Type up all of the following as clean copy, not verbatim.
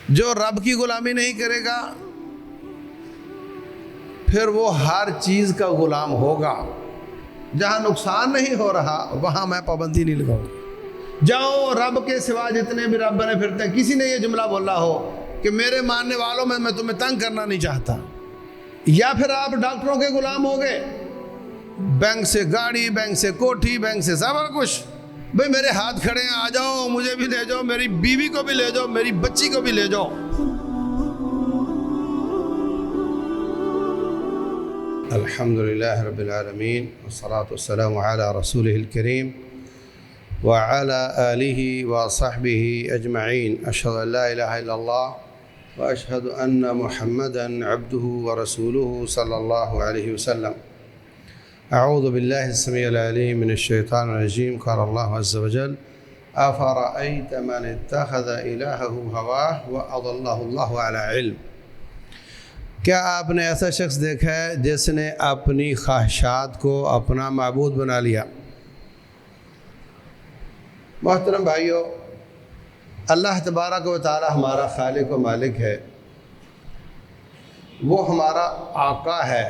جو رب کی غلامی نہیں کرے گا پھر وہ ہر چیز کا غلام ہوگا۔ جہاں نقصان نہیں ہو رہا وہاں میں پابندی نہیں لگاؤں گا۔ جاؤ رب کے سوا جتنے بھی رب بنے پھرتے ہیں، کسی نے یہ جملہ بولا ہو کہ میرے ماننے والوں میں تمہیں تنگ کرنا نہیں چاہتا، یا پھر آپ ڈاکٹروں کے غلام ہو گئے، بینک سے گاڑی، بینک سے کوٹھی، بینک سے سب کچھ، بھئی میرے ہاتھ کھڑے ہیں، آ جاؤ، مجھے بھی لے جاؤ، میری بیوی کو بھی لے جاؤ، میری بچی کو بھی لے جاؤ۔ الحمدللہ رب العالمین والصلاة والسلام علی رسولہ الکریم وعلی آلہ وصحبہ اجمعین۔ اشہد ان لا الہ الا اللہ واشہد ان محمدا عبدہ ورسولہ صلی اللہ علیہ وسلم۔ اعوذ باللہ السمیع العلیم من الشیطان الرجیم۔ قال اللہ عز وجل افرأیت من اتخذ الہہ ہواہ واضلہ اللہ علی علم۔ کیا آپ نے ایسا شخص دیکھا ہے جس نے اپنی خواہشات کو اپنا معبود بنا لیا؟ محترم بھائیو، اللہ تبارک و تعالی ہمارا خالق و مالک ہے، وہ ہمارا آقا ہے،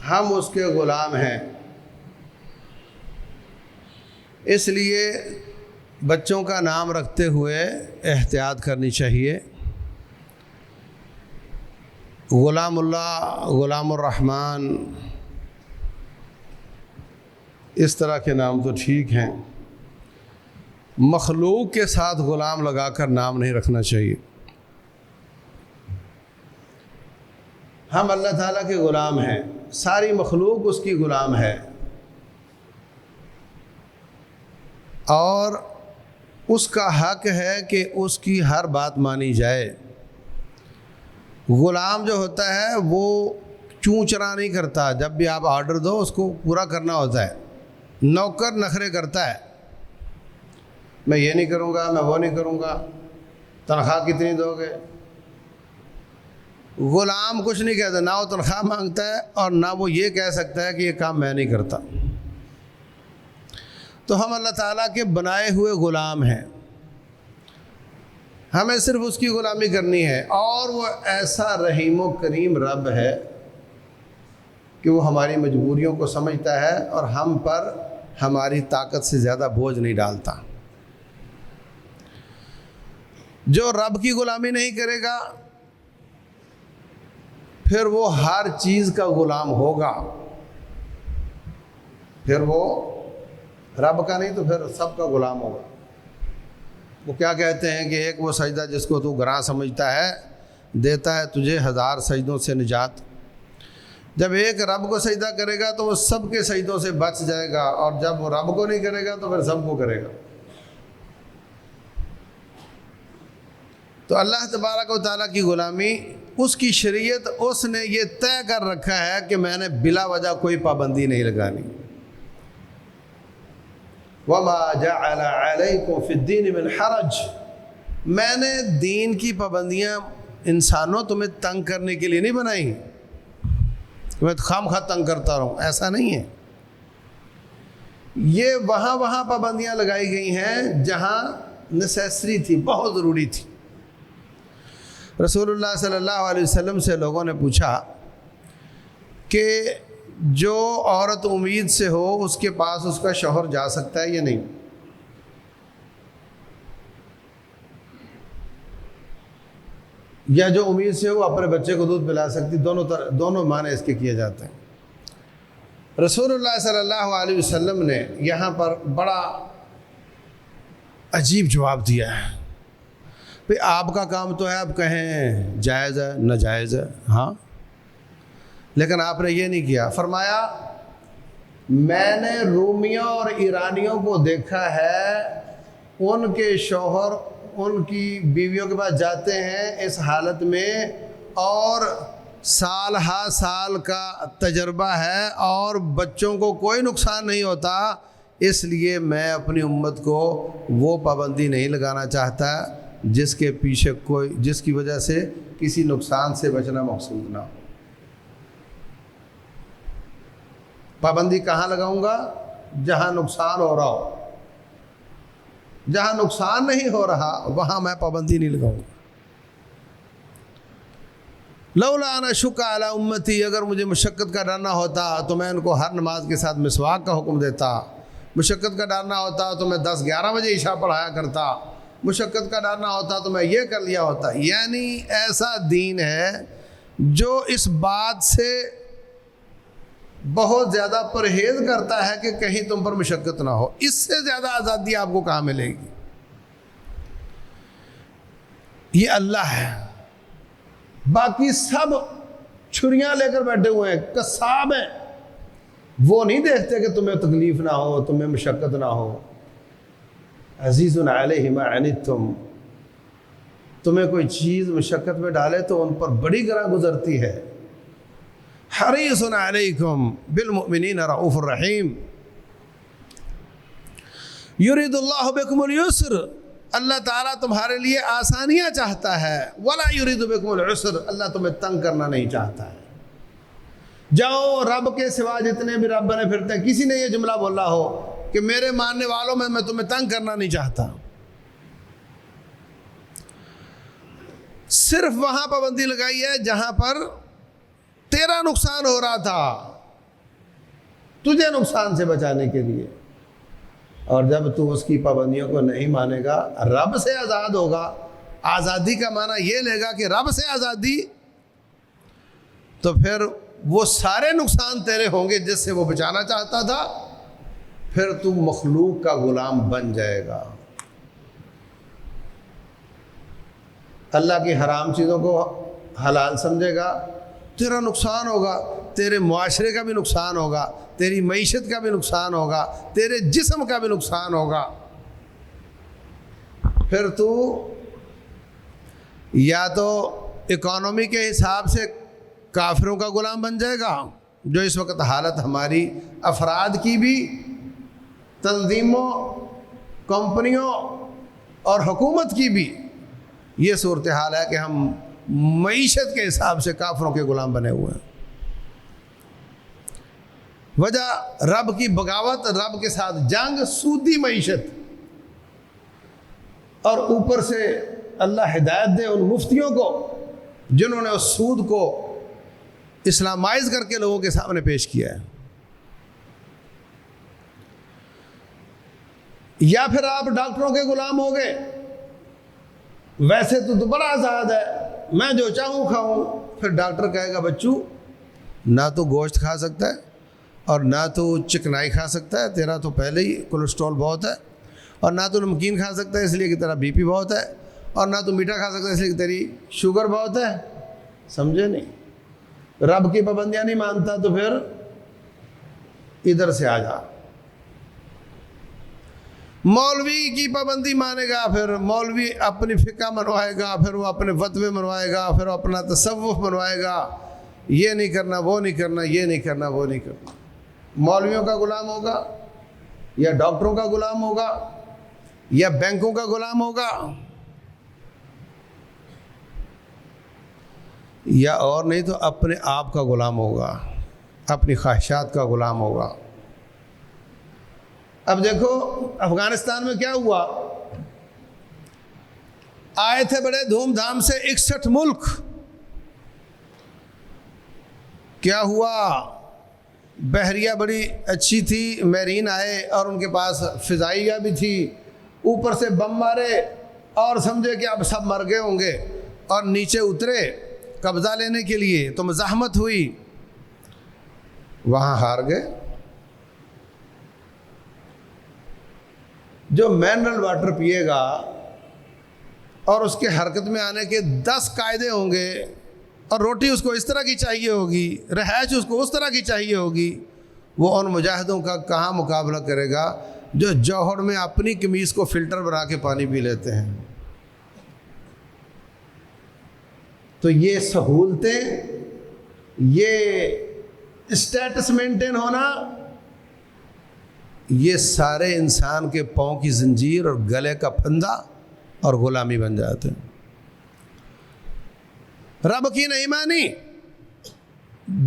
ہم اس کے غلام ہیں۔ اس لیے بچوں کا نام رکھتے ہوئے احتیاط کرنی چاہیے۔ غلام اللہ، غلام الرحمن، اس طرح کے نام تو ٹھیک ہیں، مخلوق کے ساتھ غلام لگا کر نام نہیں رکھنا چاہیے۔ ہم اللہ تعالیٰ کے غلام ہیں، ساری مخلوق اس کی غلام ہے، اور اس کا حق ہے کہ اس کی ہر بات مانی جائے۔ غلام جو ہوتا ہے وہ چوں چرا نہیں کرتا، جب بھی آپ آرڈر دو اس کو پورا کرنا ہوتا ہے۔ نوکر نخرے کرتا ہے، میں یہ نہیں کروں گا، میں وہ نہیں کروں گا، تنخواہ کتنی دو گے؟ غلام کچھ نہیں کہتا، نہ وہ تنخواہ مانگتا ہے اور نہ وہ یہ کہہ سکتا ہے کہ یہ کام میں نہیں کرتا۔ تو ہم اللہ تعالیٰ کے بنائے ہوئے غلام ہیں، ہمیں صرف اس کی غلامی کرنی ہے، اور وہ ایسا رحیم و کریم رب ہے کہ وہ ہماری مجبوریوں کو سمجھتا ہے اور ہم پر ہماری طاقت سے زیادہ بوجھ نہیں ڈالتا۔ جو رب کی غلامی نہیں کرے گا پھر وہ ہر چیز کا غلام ہوگا، پھر وہ رب کا نہیں تو پھر سب کا غلام ہوگا۔ وہ کیا کہتے ہیں کہ ایک وہ سجدہ جس کو تو گراں سمجھتا ہے دیتا ہے تجھے 1000 سجدوں سے نجات۔ جب ایک رب کو سجدہ کرے گا تو وہ سب کے سجدوں سے بچ جائے گا، اور جب وہ رب کو نہیں کرے گا تو پھر سب کو کرے گا۔ تو اللہ تبارک و تعالیٰ کی غلامی، اس کی شریعت، اس نے یہ طے کر رکھا ہے کہ میں نے بلا وجہ کوئی پابندی نہیں لگانی۔ وَمَا جَعَلَ عَلَيْكُمْ فِي الدِّينِ مِنْ حَرَجٍ، میں نے دین کی پابندیاں انسانوں تمہیں تنگ کرنے کے لیے نہیں بنائی کہ میں خام خواہ تنگ کرتا رہوں، ایسا نہیں ہے۔ یہ وہاں پابندیاں لگائی گئی ہیں جہاں نیسیسری تھی، بہت ضروری تھی۔ رسول اللہ صلی اللہ علیہ وسلم سے لوگوں نے پوچھا کہ جو عورت امید سے ہو اس کے پاس اس کا شوہر جا سکتا ہے یا نہیں؟ یا جو امید سے ہو اپنے بچے کو دودھ پلا سکتی؟ دونوں معنی اس کے کیے جاتے ہیں۔ رسول اللہ صلی اللہ علیہ وسلم نے یہاں پر بڑا عجیب جواب دیا ہے۔ بھئی آپ کا کام تو ہے آپ کہیں جائز ہے ناجائز ہے، ہاں، لیکن آپ نے یہ نہیں کیا۔ فرمایا میں نے رومیوں اور ایرانیوں کو دیکھا ہے، ان کے شوہر ان کی بیویوں کے پاس جاتے ہیں اس حالت میں، اور سال ہا سال کا تجربہ ہے اور بچوں کو کوئی نقصان نہیں ہوتا، اس لیے میں اپنی امت کو وہ پابندی نہیں لگانا چاہتا جس کے پیچھے جس کی وجہ سے کسی نقصان سے بچنا مقصود نہ ہو۔ پابندی کہاں لگاؤں گا؟ جہاں نقصان ہو رہا ہو۔ جہاں نقصان نہیں ہو رہا وہاں میں پابندی نہیں لگاؤں گا۔ لولا ان اشق علی امتی، اگر مجھے مشقت کا ڈرنا ہوتا تو میں ان کو ہر نماز کے ساتھ مسواک کا حکم دیتا، مشقت کا ڈرنا ہوتا تو میں 10-11 بجے عشاء پڑھایا کرتا، مشقت کا ڈرنا ہوتا تو میں یہ کر لیا ہوتا۔ یعنی ایسا دین ہے جو اس بات سے بہت زیادہ پرہیز کرتا ہے کہ کہیں تم پر مشقت نہ ہو۔ اس سے زیادہ آزادی آپ کو کہاں ملے گی؟ یہ اللہ ہے، باقی سب چھریاں لے کر بیٹھے ہوئے ہیں، قصاب ہیں، وہ نہیں دیکھتے کہ تمہیں تکلیف نہ ہو، تمہیں مشقت نہ ہو۔ عزیز علیہ ما عنتم، تمہیں کوئی چیز مشقت میں ڈالے تو ان پر بڑی گراں گزرتی ہے۔ حریص علیکم بالمؤمنین رؤوف الرحیم، یرید اللہ بکم اليسر، اللہ تعالیٰ تمہارے لیے آسانیاں چاہتا ہے، ولا یرید بکم العسر، اللہ تمہیں تنگ کرنا نہیں چاہتا ہے۔ جاؤ رب کے سوا جتنے بھی رب بنے پھرتے ہیں، کسی نے یہ جملہ بولا ہو کہ میرے ماننے والوں میں تمہیں تنگ کرنا نہیں چاہتا، صرف وہاں پابندی لگائی ہے جہاں پر تیرا نقصان ہو رہا تھا، تجھے نقصان سے بچانے کے لیے۔ اور جب تو اس کی پابندیوں کو نہیں مانے گا، رب سے آزاد ہوگا، آزادی کا معنی یہ لے گا کہ رب سے آزادی، تو پھر وہ سارے نقصان تیرے ہوں گے جس سے وہ بچانا چاہتا تھا، پھر تو مخلوق کا غلام بن جائے گا، اللہ کی حرام چیزوں کو حلال سمجھے گا، تیرا نقصان ہوگا، تیرے معاشرے کا بھی نقصان ہوگا، تیری معیشت کا بھی نقصان ہوگا، تیرے جسم کا بھی نقصان ہوگا۔ پھر تو یا تو اکانومی کے حساب سے کافروں کا غلام بن جائے گا، جو اس وقت حالت ہماری افراد کی بھی، تنظیموں، کمپنیوں اور حکومت کی بھی یہ صورتحال ہے کہ ہم معیشت کے حساب سے کافروں کے غلام بنے ہوئے ہیں۔ وجہ رب کی بغاوت، رب کے ساتھ جنگ، سودی معیشت، اور اوپر سے اللہ ہدایت دے ان مفتیوں کو جنہوں نے اس سود کو اسلامائز کر کے لوگوں کے سامنے پیش کیا ہے۔ یا پھر آپ ڈاکٹروں کے غلام ہو گئے، ویسے تو بڑا آزاد ہے، میں جو چاہوں کھاؤں، پھر ڈاکٹر کہے گا بچو نہ تو گوشت کھا سکتا ہے اور نہ تو چکنائی کھا سکتا ہے، تیرا تو پہلے ہی کولیسٹرول بہت ہے، اور نہ تو نمکین کھا سکتا ہے اس لیے کہ تیرا بی پی بہت ہے، اور نہ تو میٹھا کھا سکتا ہے اس لیے کہ تیری شوگر بہت ہے۔ سمجھے نہیں؟ رب کی پابندیاں نہیں مانتا تو پھر ادھر سے آ جا۔ مولوی کی پابندی مانے گا، پھر مولوی اپنی فقہ منوائے گا، پھر وہ اپنے فتوے منوائے گا، پھر وہ اپنا تصوف منوائے گا، یہ نہیں کرنا، وہ نہیں کرنا، یہ نہیں کرنا، وہ نہیں کرنا۔ مولویوں کا غلام ہوگا یا ڈاکٹروں کا غلام ہوگا یا بینکوں کا غلام ہوگا، یا اور نہیں تو اپنے آپ کا غلام ہوگا، اپنی خواہشات کا غلام ہوگا۔ اب دیکھو افغانستان میں کیا ہوا، آئے تھے بڑے دھوم دھام سے 61 ملک، کیا ہوا، بحریہ بڑی اچھی تھی، میرین آئے اور ان کے پاس فضائیہ بھی تھی، اوپر سے بم مارے اور سمجھے کہ اب سب مر گئے ہوں گے، اور نیچے اترے قبضہ لینے کے لیے، تو مزاحمت ہوئی، وہاں ہار گئے۔ جو منرل واٹر پیے گا اور اس کے حرکت میں آنے کے 10 قاعدے ہوں گے، اور روٹی اس کو اس طرح کی چاہیے ہوگی، رہائش اس کو اس طرح کی چاہیے ہوگی، وہ ان مجاہدوں کا کہاں مقابلہ کرے گا جو جوہر میں اپنی قمیص کو فلٹر بنا کے پانی پی لیتے ہیں۔ تو یہ سہولتیں، یہ اسٹیٹس مینٹین ہونا، یہ سارے انسان کے پاؤں کی زنجیر اور گلے کا پھندا اور غلامی بن جاتے ہیں۔ رب کی نہیں مانی،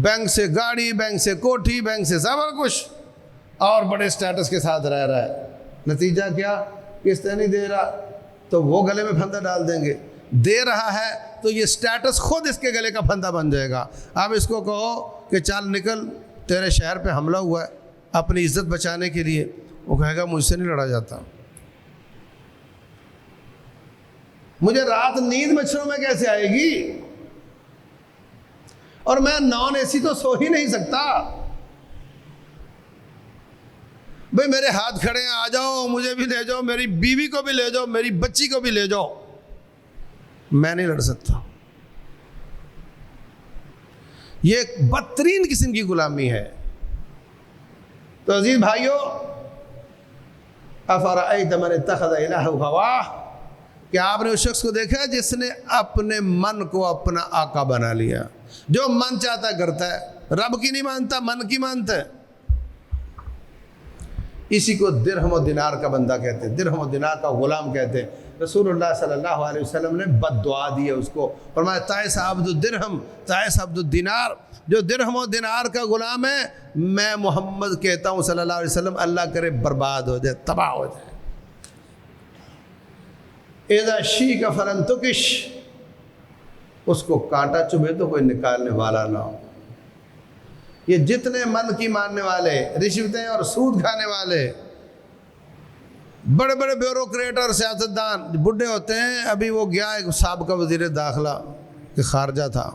بینک سے گاڑی، بینک سے کوٹھی، بینک سے سب کچھ، اور بڑے سٹیٹس کے ساتھ رہ رہا ہے۔ نتیجہ کیا؟ قسطیں نہیں دے رہا تو وہ گلے میں پھندا ڈال دیں گے، دے رہا ہے تو یہ سٹیٹس خود اس کے گلے کا پھندا بن جائے گا. اب اس کو کہو کہ چل نکل تیرے شہر پہ حملہ ہوا ہے اپنی عزت بچانے کے لیے, وہ کہے گا مجھ سے نہیں لڑا جاتا. مجھے رات نیند مچھروں میں کیسے آئے گی, اور میں نان اے سی تو سو ہی نہیں سکتا. بھئی میرے ہاتھ کھڑے ہیں, آ جاؤ مجھے بھی لے جاؤ, میری بیوی کو بھی لے جاؤ, میری بچی کو بھی لے جاؤ, میں نہیں لڑ سکتا. یہ ایک بدترین قسم کی غلامی ہے. تو عزیز بھائیو, افرأیت من اتخذ الہہ ہواہ, کہ آپ نے اس شخص کو دیکھا جس نے اپنے من کو اپنا آقا بنا لیا, جو من چاہتا کرتا ہے, رب کی نہیں مانتا, من کی مانتا ہے. اسی کو درہم و دینار کا بندہ کہتے ہیں, درہم و دینار کا غلام کہتے ہیں. رسول اللہ صلی اللہ علیہ وسلم نے بد دعا دی ہے اس کو, فرمایا تعس عبد الدرہم تعس عبد الدینار, جو درہم و دینار کا غلام ہے, میں محمد کہتا ہوں صلی اللہ علیہ وسلم اللہ کرے برباد ہو جائے, تباہ ہو جائے. اذا شیک فلن تکش, اس کو کانٹا چبھے تو کوئی نکالنے والا نہ ہو. یہ جتنے من کی ماننے والے, رشوتیں اور سود کھانے والے, بڑے بڑے بیوروکریٹ اور سیاستدان بڈھے ہوتے ہیں. ابھی وہ گیا ایک سابقہ وزیر داخلہ کہ خارجہ تھا,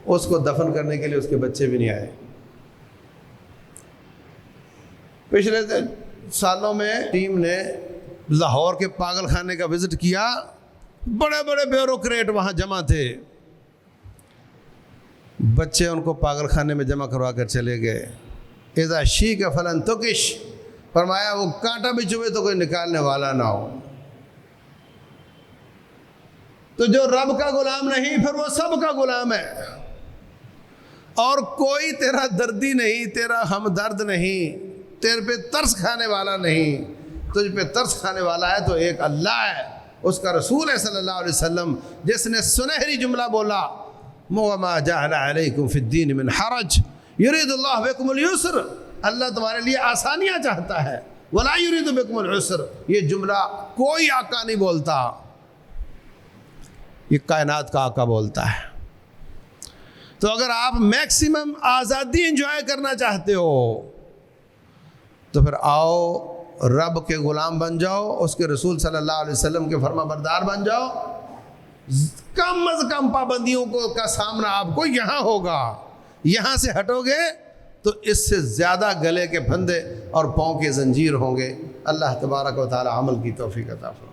اس کو دفن کرنے کے لیے اس کے بچے بھی نہیں آئے. پچھلے سالوں میں ٹیم نے لاہور کے پاگل خانے کا وزٹ کیا, بڑے بڑے بیوروکریٹ وہاں جمع تھے, بچے ان کو پاگل خانے میں جمع کروا کر چلے گئے. اذا شیک فلن تکش, فرمایا وہ کانٹا بھی چبھے تو کوئی نکالنے والا نہ ہو. تو جو رب کا غلام نہیں پھر وہ سب کا غلام ہے, اور کوئی تیرا دردی نہیں, تیرا ہمدرد نہیں, تیرے پہ ترس کھانے والا نہیں. تجھ پہ ترس کھانے والا ہے تو ایک اللہ ہے, اس کا رسول ہے صلی اللہ علیہ وسلم, جس نے سنہری جملہ بولا, وَمَا جَعَلَ عَلَيْكُمْ فِي الدِّينِ مِنْ حَرَجٍ يُرِيدُ اللَّهُ بِكُمُ الْيُسْرَ, اللہ تمہارے لیے آسانیاں چاہتا ہے. وَلَا يُرِيدُ بِكُمُ الْعُسْرَ, یہ جملہ کوئی آقا نہیں بولتا, یہ کائنات کا آقا بولتا ہے. تو اگر آپ میکسیمم آزادی انجوائے کرنا چاہتے ہو تو پھر آؤ رب کے غلام بن جاؤ, اس کے رسول صلی اللہ علیہ وسلم کے فرما بردار بن جاؤ. کم از کم پابندیوں کا سامنا آپ کو یہاں ہوگا, یہاں سے ہٹو گے تو اس سے زیادہ گلے کے پھندے اور پاؤں کے زنجیر ہوں گے. اللہ تبارک و تعالی عمل کی توفیق عطا فرمائے.